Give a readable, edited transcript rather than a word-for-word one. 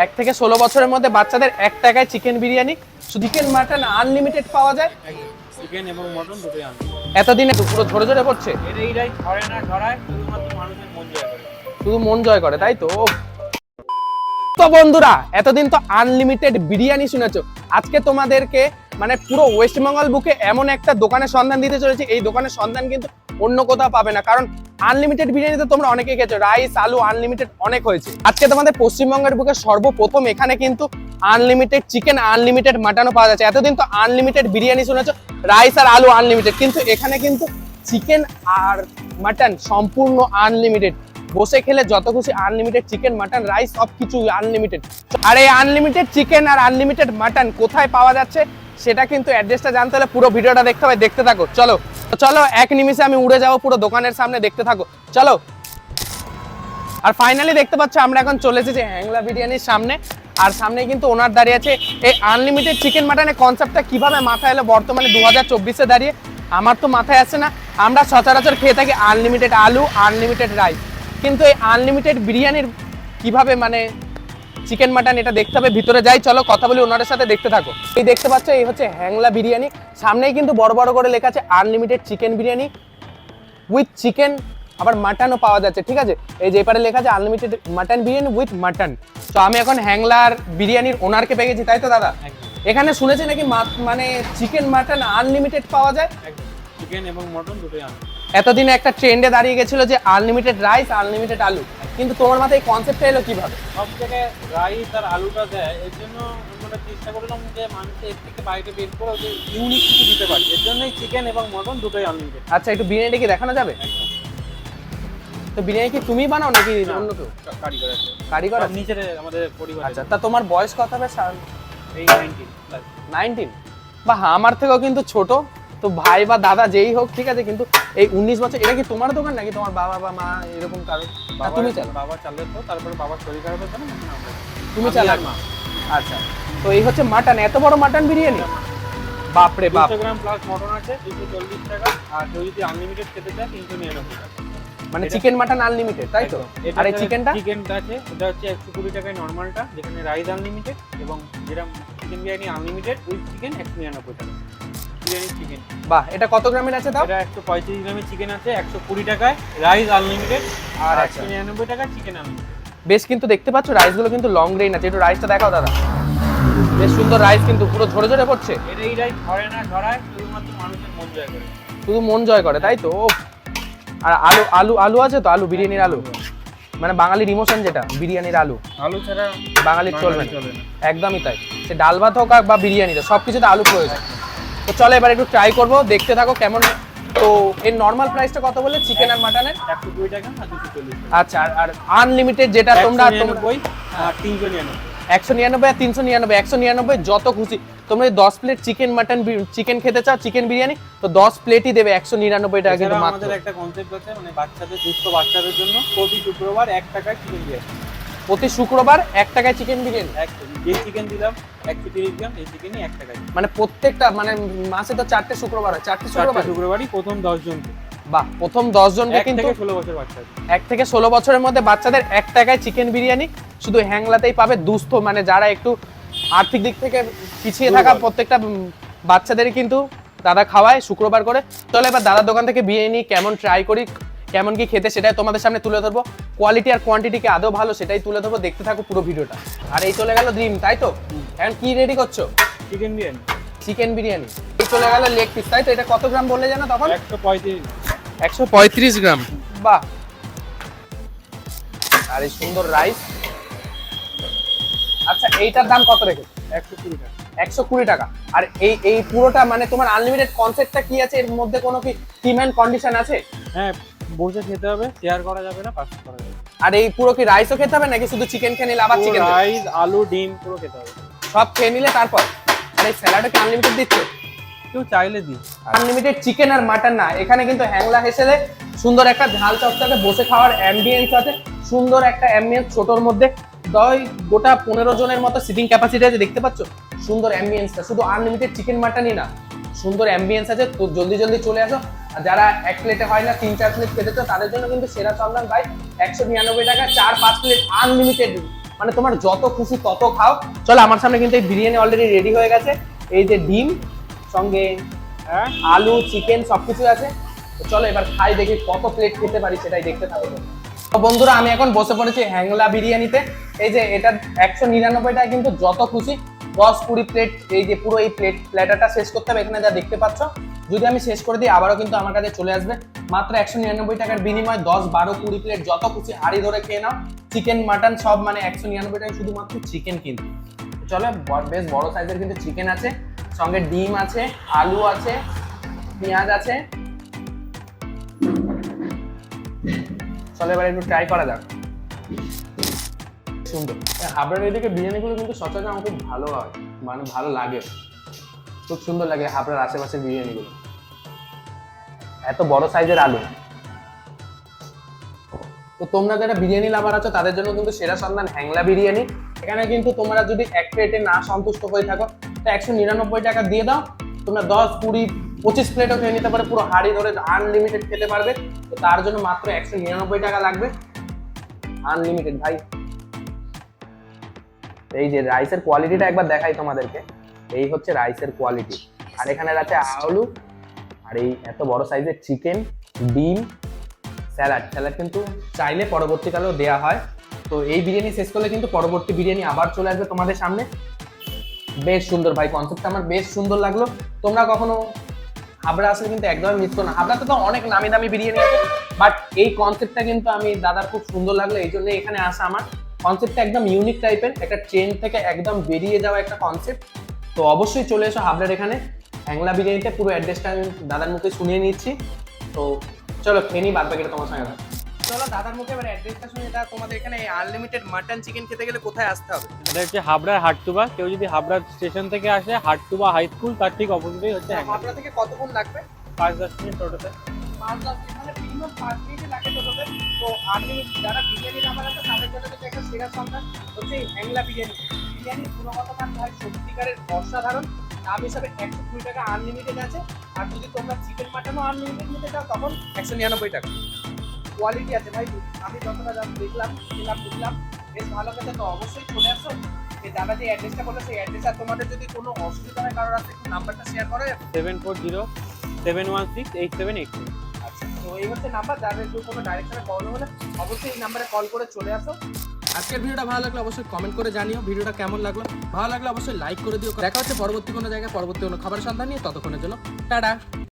1 থেকে 16 বছরের মধ্যে বাচ্চাদের 1 টাকায় chicken biryani, chicken mutton unlimited পাওয়া যায়। চিকেন এবং মটন দুটোই আনবে। এতদিনে পুরো ঝরে ঝরে পড়ছে, এইটাই ধরে না ধরায়, শুধুমাত্র মানুষের মন জয় করে। শুধু মন জয় করে, তাই তো। তো বন্ধুরা, এতদিন তো আনলিমিটেড বিরিয়ানি শুনেছো, আজকে তোমাদেরকে মানে পুরো ওয়েস্ট বেঙ্গল বুকে এমন একটা দোকানের সন্ধান দিতে চলেছি, এই দোকানের সন্ধান কিন্তু অন্য কোথাও পাবে না। কারণ আনলিমিটেড বিরিয়ানি তো তোমরা অনেকেই খেয়েছো, রাইস আলু আনলিমিটেড অনেক হয়েছে। আজকে তোমাদের পশ্চিমবঙ্গের বুকে সর্বপ্রথম এখানে কিন্তু আনলিমিটেড চিকেন আনলিমিটেড মাটনও পাওয়া যাচ্ছে। এতদিন তো আনলিমিটেড বিরিয়ানি শুনেছো, রাইস আর আলু আনলিমিটেড, কিন্তু এখানে কিন্তু চিকেন আর মাটন সম্পূর্ণ আনলিমিটেড। বসে খেলে যত খুশি আনলিমিটেড চিকেন মাটন রাইস সবকিছু আনলিমিটেড। আর এই আনলিমিটেড চিকেন আর আনলিমিটেড মাটন কোথায় পাওয়া যাচ্ছে সেটা কিন্তু অ্যাড্রেসটা জানতে হলে পুরো ভিডিওটা দেখতে হবে, দেখতে থাকো। চলো চলো, এক নিমিষে আমি উড়ে যাবো পুরো দোকানের সামনে, দেখতে থাকো চলো। আর ফাইনালি দেখতে পাচ্ছ আমরা এখন চলে এসেছি হ্যাংলা বিরিয়ানির সামনে, আর সামনে কিন্তু ওনার দাঁড়িয়ে আছে। এই আনলিমিটেড চিকেন মাটনের কনসেপ্টটা কিভাবে মাথায় এলো বর্তমানে 2024-এ দাঁড়িয়ে, আমার তো মাথায় আসে না। আমরা সচরাচর খেয়ে থাকি আনলিমিটেড আলু আনলিমিটেড রাইস, কিন্তু এই আনলিমিটেড বিরিয়ানির কিভাবে মানে চিকেন মাটন, এটা দেখতে হবে। ভিতরে যাই, চলো কথা বলি ওনাদের সাথে, দেখতে থাকো। এই দেখতে পাচ্ছ, এই হচ্ছে হ্যাংলা বিরিয়ানি, সামনেই কিন্তু বড় বড় করে লেখা আছে unlimited chicken biryani with chicken, আবার মাটনও পাওয়া যাচ্ছে, ঠিক আছে। এই যে এপারে লেখা আছে unlimited mutton biryani with mutton. তো আমি এখন হ্যাংলার বিরিয়ানির ওনারকে পেয়ে গেছি, তাই তো দাদা? এখানে শুনেছি নাকি মানে চিকেন মাটন আনলিমিটেড পাওয়া যায়। চিকেন এবং মটন দুটোই আনবে। এতদিনে একটা ট্রেন্ডে দাঁড়িয়ে গেছিল যে আনলিমিটেড রাইস আনলিমিটেড আলু, কিন্তু তোমার মাথায় এই কনসেপ্টটা এলো কিভাবে? সব জায়গায় রাইস আর আলুটা দেয়, এর জন্য আমরা চেষ্টা করলাম যে মানুষ এর থেকে বাইরে বের করে যে ইউনিক কিছু দিতে পারি, এর জন্যই চিকেন এবং মটন দুটোই আনলিমিটেড। আচ্ছা, একটু বিরিয়ানিটা কি দেখানো যাবে? তো বিরিয়ানি কি তুমি বানাও নাকি অন্য কেউ? কারিগর আছে। কারিগর আছে? নিচের আমাদের পরিবার। আচ্ছা, তা তোমার বয়স কত হবে? এই 19? বা আমার থেকেও কিন্তু ছোট। তো ভাই বা দাদা যেই হোক, ঠিক আছে, কিন্তু এই 19 বছর, এটা কি তোমার দোকান নাকি তোমার বাবা বা মা এরকম কারো? তুমি চালাও? বাবা চালাতো, তারপরে বাবার শরীর খারাপ হয়েছে না, এখন আমরা। তুমি চালাও? মা। আচ্ছা, তো এই হচ্ছে মাটন, এত বড় মাটন বিরিয়ানি, বাপরে বাপ। 200 গ্রাম প্লাস মটন আছে 240 টাকা, আর কেউ যদি আনলিমিটেড খেতে চায় 399 টাকা। মানে চিকেন মাটন আনলিমিটেড, তাই তো? আর এই চিকেনটা আছে, এটা হচ্ছে 120 টাকায় নরমালটা, যেখানে রাইস আনলিমিটেড, এবং যেটা chicken biryani unlimited with chicken 199 টাকা বিরিয়ানি চিকেন। বাহ, এটা কত গ্রামের আছে তাও? এটা 135 গ্রামের চিকেন আছে 120 টাকায়, রাইস আনলিমিটেড, আর আচ্ছা। 199 টাকা চিকেন আনলিমিটেড। বেশ, কিন্তু দেখতে পাচ্ছ রাইসগুলো কিন্তু লং গ্রেইন আছে, একটু রাইসটা দেখাও দাদা। বেশ সুন্দর রাইস, কিন্তু পুরো ঝরে ঝরে পড়ছে। এই রাইস ধরে না ধরায়, শুধুমাত্র মানুষের মন জয় করে। শুধু মন জয় করে, তাই তো। আর আলু আলু আলু আছে তো, আলু বিরিয়ানির আলু, মানে বাঙালির ইমোশন যেটা, বিরিয়ানির আলু আলু ছাড়া বাঙালির চলবে না। চলে না। একদমই তাই, সে ডাল ভাত হোক বা বিরিয়ানিতে সবকিছুতে আলু প্রয়োজন। তো চলো এবার একটু ট্রাই করবো, দেখতে থাকো কেমন। তো এর নর্মাল প্রাইসটা কত বলে চিকেন আর মাটনের? 120 টাকা আর 240। আচ্ছা, আর আনলিমিটেড যেটা তোমরা 199 আর 399। 199 আর 399, 199 যত খুশি। তোমরা 10 প্লেট চিকেন মাটন চিকেন খেতে চাও, চিকেন বিরিয়ানি, তো 10 প্লেটই দেবে 199 টাকা কিন্তু মাত্র। আমাদের একটা কনসেপ্ট আছে, মানে বাচ্চাদের, দুস্থ বাচ্চাদের জন্য প্রতি শুক্রবার 1 টাকায় চিকেন বিরিয়ানি। প্রতি শুক্রবার 1 টাকায় চিকেন বিরিয়ানি। যে চিকেন দিলাম 130 গ্রাম, এই চিকেনই 1 টাকায়। মানে প্রত্যেকটা, মানে মাসে তো 4টে শুক্রবার হয়, 4টে শুক্রবারই প্রথম 10 জনকে। বাহ, প্রথম 10 জনকে কিন্তু 1 থেকে 16 বছর বাচ্চা। 1 থেকে 16 বছরের মধ্যে বাচ্চাদের 1 টাকায় চিকেন বিরিয়ানি শুধু হ্যাংলাতেই পাবে। দুস্থ মানে যারা একটু আর্থিক দিক থেকে পিছিয়ে থাকা প্রত্যেকটা বাচ্চাদেরই কিন্তু দাদা খাওয়ায় শুক্রবার করে। তাহলে এবার দাদার দোকান থেকে বিরিয়ানি কেমন ট্রাই করি, কেমন কি খেতে, সেটাই তোমাদের সামনে তুলে ধরবো। কোয়ালিটি আর কোয়ান্টিটি কি আদৌ ভালো, সেটাই তুলে ধরবো, দেখতে থাকো পুরো ভিডিওটা। আর এই চলে গেল ডিম, তাই তো? এখন কি রেডি করছো? চিকেন বিরিয়ানি। চিকেন বিরিয়ানি। এই চলে গেল লেগ পিস, তাই তো? এটা কত গ্রাম বললে জানো তখন? 135। 135 গ্রাম, বাহ। আর এই সুন্দর রাইস। আচ্ছা, এইটার দাম কত রেখেছো? 120 টাকা। 120 টাকা। আর এই পুরোটা মানে তোমার আনলিমিটেড কনসেপ্টটা কি আছে? এর মধ্যে কোনো কি টিম এন্ড কন্ডিশন আছে? হ্যাঁ, বসে খেতে হবে, শেয়ার করা যাবে না, পাস করা যাবে। আর এই পুরো কি রাইসও খেতে হবে নাকি শুধু চিকেন খেয়ে নিলে আবার চিকেন? রাইস, আলু, ডিম পুরো খেতে হবে, সব খেয়ে নিলে তারপর। আর এই স্যালাডও কি আনলিমিটেড দিচ্ছে? কেউ চাইলে দিই। আনলিমিটেড চিকেন আর মাটন না, এখানে কিন্তু হ্যাংলা হেসেলে সুন্দর একটা ঝাল চকচকে বসে খাওয়ার অ্যাম্বিয়েন্স আছে, সুন্দর একটা অ্যাম্বিয়েন্স ছোটর মধ্যে। গোটা 15 জনের মতো সিটিং ক্যাপাসিটি আছে, দেখতে পাচ্ছ সুন্দর অ্যাম্বিয়েন্সটা। শুধু আনলিমিটেড চিকেন মাটনই না, সুন্দর অ্যাম্বিয়েন্স আছে। তো জলদি জলদি চলে আসো। আর যারা 1 প্লেটে হয় না 3-4 প্লেট খেতে চাও, তাদের জন্য কিন্তু সেরা সন্ধান ভাই 199 টাকা 4-5 প্লেট আনলিমিটেড মানে তোমার যত খুশি তত খাও। চলো আমার সামনে কিন্তু এই বিরিয়ানি অলরেডি রেডি হয়ে গেছে। এই যে ডিম সঙ্গে হ্যাঁ আলু চিকেন সবকিছু আছে। তো চলো এবার খাই, দেখি কত প্লেট খেতে পারি সেটাই দেখতে থাকো। তো বন্ধুরা আমি এখন বসে পড়েছি হ্যাংলা বিরিয়ানিতে। এই যে এটা 199 টাকা, কিন্তু যত খুশি 10-20 প্লেট, এই যে পুরো এই প্ল্যাটারটা শেষ করতে হবে। এখানে যা দেখতে পাচ্ছ, যদি আমি শেষ করে দিই আবারও কিন্তু আমার কাছে চলে আসবে। মাত্র 199 টাকার বিনিময়ে 10-12-20 প্লেট যত খুশি হাড়ি ধরে খেয়ে নাও। চিকেন মাটন সব, মানে 199 টাকায় শুধুমাত্র চিকেন। কিন্তু চলো বেশ বড় সাইজের কিন্তু চিকেন আছে, সঙ্গে ডিম আছে, আলু আছে, পেঁয়াজ আছে। চলো এবার একটু ট্রাই করা যাক। সুন্দর হাবড়ার এদিকে বিরিয়ানিগুলো কিন্তু সচরাচর আমার খুব ভালো হয়, মানে ভালো লাগে, খুব সুন্দর লাগে হাবড়ার আশেপাশের বিরিয়ানিগুলো। এত বড় সাইজের আলু। তো তোমরা যারা বিরিয়ানি লাভার আছো তাদের জন্য কিন্তু সেরা সন্ধান হ্যাংলা বিরিয়ানি। এখানে কিন্তু তোমরা যদি এক প্লেটে না সন্তুষ্ট হয়ে থাকো তো 199 টাকা দিয়ে দাও, তোমরা 10-20-25 প্লেটও খেয়ে নিতে পারো, পুরো হাড়ি ধরে আনলিমিটেড খেতে পারবে। তো তার জন্য মাত্র 199 টাকা লাগবে, আনলিমিটেড ভাই। এই যে রাইসের কোয়ালিটিটা একবার দেখাই তোমাদেরকে, এই হচ্ছে রাইসের কোয়ালিটি। আর এখানে আছে আলু, আর এই এত বড় সাইজের চিকেন, ডিম, স্যালাড কিন্তু চাইলে পরবর্তীকালেও দেয়া হয়। তো এই বিরিয়ানি শেষ করলে কিন্তু পরবর্তী বিরিয়ানি আবার চলে আসবে তোমাদের সামনে। বেশ সুন্দর ভাই, কনসেপ্টটা আমার বেশ সুন্দর লাগলো। তোমরা কখনো হাবড়া আসলে কিন্তু একদমই মিস করো না। হাবড়াতে তো অনেক নামি দামি বিরিয়ানি আছে, বাট এই কনসেপ্টটা কিন্তু আমি দাদার খুব সুন্দর লাগলো, এই জন্য এখানে আসা আমার। কনসেপ্টটা একদম ইউনিক টাইপের, একটা ট্রেন থেকে একদম বেরিয়ে যাওয়া একটা কনসেপ্ট। তো অবশ্যই চলে এসো হাবড়ার এখানে হ্যাংলা বিরিয়ানিতে। পুরো অ্যাড্রেসটা আমি দাদার মুখে শুনিয়ে নিচ্ছি। তো চলো খেয়ে নিই, বাদ বাকিটা তোমার সঙ্গে। চলো দাদার মুখে এবার অ্যাড্রেসটা শুনে, এটা তোমাদের এখানে আনলিমিটেড মাটন চিকেন খেতে গেলে কোথায় আসতে হবে? এটা হচ্ছে হাবড়ার হাটতুবা। কেউ যদি হাবড়া স্টেশন থেকে আসে, হাটতুবা হাই স্কুল তার ঠিক অপোজিটেই হচ্ছে হ্যাংলা। হাবড়া থেকে কতক্ষণ লাগবে? 5-10 মিনিট টোটোতে। 5-10 মিনিট, মানে মিনিমাম 5 মিনিটই লাগে টোটোতে। তো আনলিমিটেড যারা বিরিয়ানি নামার আছে তাদের জন্য কিন্তু একটা সেরা সন্ধান হচ্ছে এই হ্যাংলা বিরিয়ানি। বিরিয়ানির গুণগত মান ভাই সত্যিকারের অসাধারণ। দাম হিসাবে 120 টাকা আনলিমিটেড আছে। আর যদি তোমরা চিকেন মাটনও আনলিমিটেড নিতে চাও তখন 199 টাকা। কোয়ালিটি আছে ভাই, আমি যতটা দেখলাম খেলাম বুঝলাম বেশ ভালো খেতে। তো অবশ্যই চলে আসো। এই দাদা যে অ্যাড্রেসটা বললো সেই অ্যাড্রেস, আর তোমাদের যদি কোনো অসুবিধা হয় কারোর আছে একটু নাম্বারটা শেয়ার করো। 7407168782। আচ্ছা, তো এই হচ্ছে নাম্বার, যাদের কোনো ডাইরেকশনে প্রবলেম হলে অবশ্যই এই নাম্বারে কল করে চলে আসো। আজকের ভিডিওটা ভালো লাগলে অবশ্যই কমেন্ট করে জানিও ভিডিওটা কেমন লাগলো। ভালো লাগলে অবশ্যই লাইক করে দিও। দেখা হচ্ছে পরবর্তী কোনো জায়গায় পরবর্তী কোনো খাবার সন্ধান নিয়ে, ততক্ষণের জন্য টাটা।